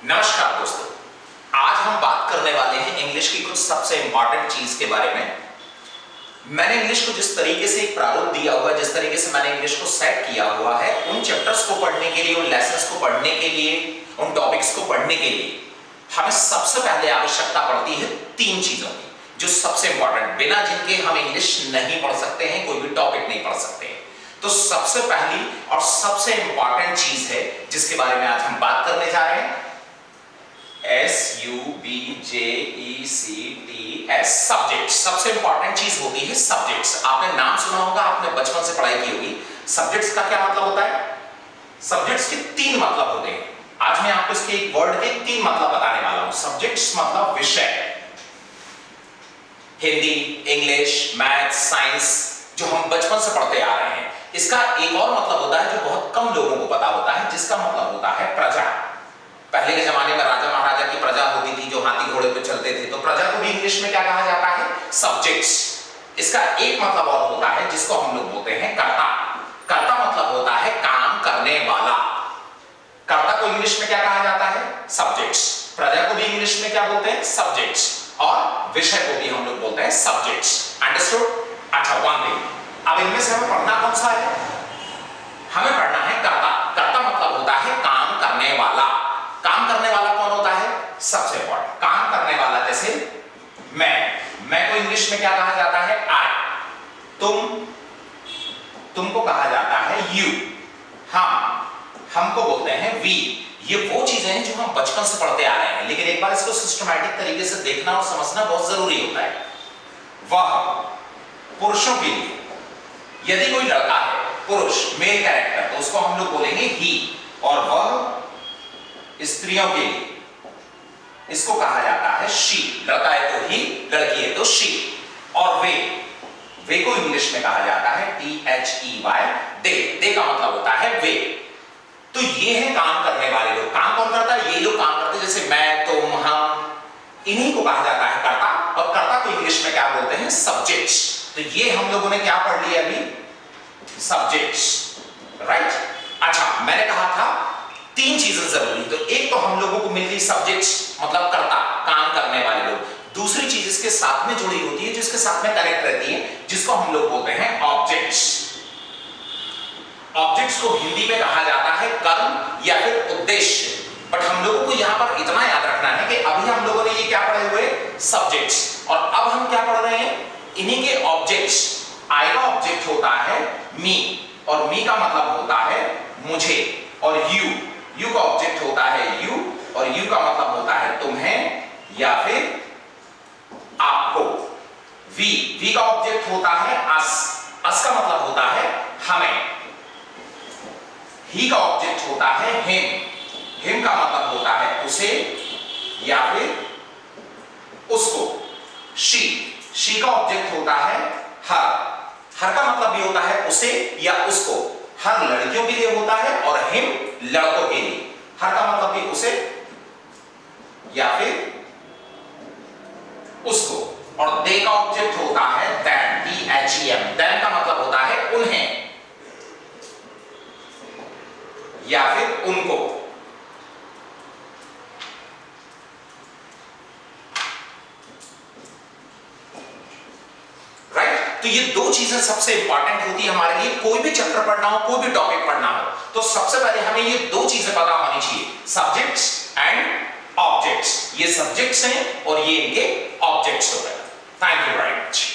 नमस्कार दोस्तों, आज हम बात करने वाले हैं इंग्लिश की कुछ सबसे इंपॉर्टेंट चीज के बारे में। मैंने इंग्लिश को जिस तरीके से एक प्रारूप दिया हुआ है, जिस तरीके से मैंने इंग्लिश को सेट किया हुआ है, उन चैप्टर्स को पढ़ने के लिए, उन लेसन्स को पढ़ने के लिए, उन टॉपिक्स को पढ़ने के लिए हमें सबसे पहले आवश्यकता पड़ती है तीन चीजों की, जो सबसे इंपॉर्टेंट, बिना जिनके हम इंग्लिश नहीं पढ़ सकते हैं, कोई भी टॉपिक नहीं पढ़ सकते हैं। तो सबसे पहली और सबसे इंपॉर्टेंट चीज है जिसके बारे में आज हम बात करने जा रहे हैं, SUBJECTS, सब्जेक्ट। सबसे इंपॉर्टेंट चीज होती है सब्जेक्ट्स। आपने नाम सुना होगा, आपने बचपन से पढ़ाई की होगी। सब्जेक्ट्स का क्या मतलब होता है? सब्जेक्ट्स के तीन मतलब होते हैं। आज मैं आपको इसके एक वर्ड के तीन मतलब बताने वाला हूं। सब्जेक्ट्स मतलब विषय, हिंदी, इंग्लिश, मैथ, साइंस, जो हम बचपन से पढ़ते आ रहे हैं। इसका एक और मतलब होता है जो बहुत कम लोगों को पता होता है, जिसका मतलब होता है प्रजा। पहले के जमाने में राजा महाराजा की प्रजा होती थी जो हाथी घोड़े पे चलते थे, तो प्रजा को भी इंग्लिश में क्या कहा जाता है? सब्जेक्ट्स। इसका एक मतलब और होता है जिसको हम लोग बोलते हैं कर्ता। कर्ता मतलब होता है काम करने वाला। कर्ता को इंग्लिश में क्या कहा जाता है? सब्जेक्ट्स। प्रजा को भी इंग्लिश में क्या बोलते हैं? सब्जेक्ट्स। और विषय को भी हम लोग बोलते हैं सब्जेक्ट्स। अंडरस्टूड? अच्छा, वन थिंग, अब इनमें से हमें पढ़ना कौन सा है? हमें पढ़ना है कर्ता। कर्ता मतलब होता है काम करने वाला। काम करने वाला कौन होता है? सबसे इंपॉर्टेंट, काम करने वाला। जैसे मैं को इंग्लिश में क्या कहा जाता है? आई। तुमको कहा जाता है यू। हमको बोलते हैं वी। ये वो चीजें हैं जो हम बचपन से पढ़ते आ रहे हैं, लेकिन एक बार इसको सिस्टमैटिक तरीके से देखना और समझना बहुत जरूरी होता है। वह पुरुषों के लिए, यदि कोई लड़का है, पुरुष, मेल कैरेक्टर, तो उसको हम लोग बोलेंगे ही। और वह स्त्रियों के लिए, इसको कहा जाता है शी। लड़का है तो ही, लड़की है तो शी। और वे को इंग्लिश में कहा जाता है THEY, दे का मतलब होता है वे। तो ये है काम करने वाले लोग। काम कौन करता है? ये लोग काम करते हैं, जैसे मैं, तुम, हम, इन्हीं को कहा जाता है कर्ता। और कर्ता को इंग्लिश में क्या बोलते हैं? सब्जेक्ट्स। तो ये हम लोगों ने क्या पढ़ लिया अभी? Subjects, right? अच्छा, मैंने कहा था तीन चीजें जरूरी। तो एक तो हम लोगों को मिल गई सब्जेक्ट्स, मतलब कर्ता, काम करने वाले लोग। दूसरी चीज इसके साथ में जुड़ी होती है, जिसके साथ में कनेक्ट रहती है, जिसको हम लोग बोलते हैं ऑब्जेक्ट्स। ऑब्जेक्ट्स को हिंदी में कहा जाता है कर्म या फिर उद्देश्य। बट हम लोगों को यहां पर इतना याद रखना है कि अभी हम लोगों ने ये क्या पढ़े हुए? सब्जेक्ट्स। और अब हम क्या पढ़ रहे हैं? इन्हीं के ऑब्जेक्ट्स। आई का ऑब्जेक्ट होता है मी, और मी का मतलब होता है मुझे। और यू का ऑब्जेक्ट होता है यू, और यू का मतलब होता है तुम्हें या फिर आपको। वी का ऑब्जेक्ट होता है अस का मतलब होता है हमें। ही का ऑब्जेक्ट होता है हिम का मतलब होता है उसे या फिर उसको। शी का ऑब्जेक्ट होता है हर का मतलब भी होता है उसे या उसको। हर लड़कियों के लिए होता है और हिम लड़कों के लिए। हर का मतलब भी उसे या फिर उसको। और दे का ऑब्जेक्ट होता है दैम, THEM। दैम का मतलब होता है उन्हें या फिर उनको। राइट? तो ये दो चीजें सबसे इंपॉर्टेंट होती है हमारे लिए। कोई भी चैप्टर पढ़ना हो, कोई भी टॉपिक पढ़ना हो, तो सबसे पहले हमें ये दो चीजें पता होनी चाहिए, सब्जेक्ट्स एंड ऑब्जेक्ट्स। ये सब्जेक्ट्स हैं और ये इनके ऑब्जेक्ट्स हो गए। Thank you very much.